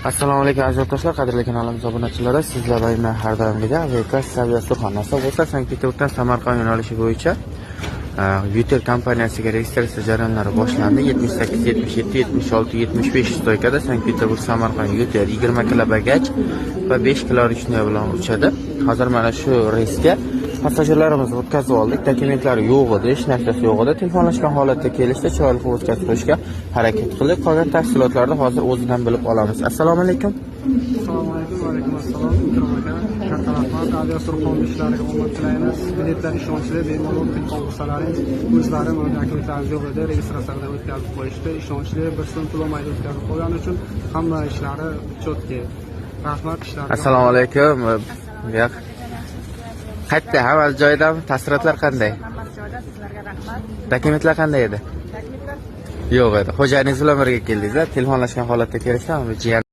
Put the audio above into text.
Assalomu alaykum aziz do'stlar, qadrli kanalimiz obunachilari. Sizlar bilan har doimgidek Aviakas saviyasi xonasi bo'lsa, Sankt-Peterburgdan Samarqand yo'nalishi bo'yicha Yuter kompaniyasiga registratsiya jarayonlari boshlandi. 78, 77, 76, 75 stoykada Sankt-Peterburg Samarqand Yuter 20 kilo bagaj va 5 kilo ruchnoy bilan uchadi. Hozir mana shu reysga passajirlarimizni o'tkazib oldik. Dokumentlari yo'q edi, hech narsasi yo'q edi. Telefonlashgan holatda kelishdi, chiroyli o'tkazishga harakat qildik. Qolgan tafsilotlarni hozir o'zidan bilib olamiz. Assalomu alaykum. Assalomu alaykum. Va alaykum assalom. Katta rahmat. Aviasur qonunchilariga omad tilaymiz. Biletlar ishonchli, bemalol telefon qilsalaringiz, o'zlari dokumentlaringiz yo'q edi, registratsiyadan o'tkazib qo'yishdi. Ishonchli, bir so'm to'lamaydi o'tkazib qo'ygani uchun hamma ishlari chotki. Rahmat ishlariga. Assalomu alaykum. Yo'q. Qayerda? Hamma joydami? Taassurotlar qanday? Hammasi joyida, sizlarga rahmat. Dokumentlar qanday edi? Takliflar Yo'q edi. Xo'jayiningiz bilan birga keldingiz-a? Telefonlashgan holatda kelishdi, jiyan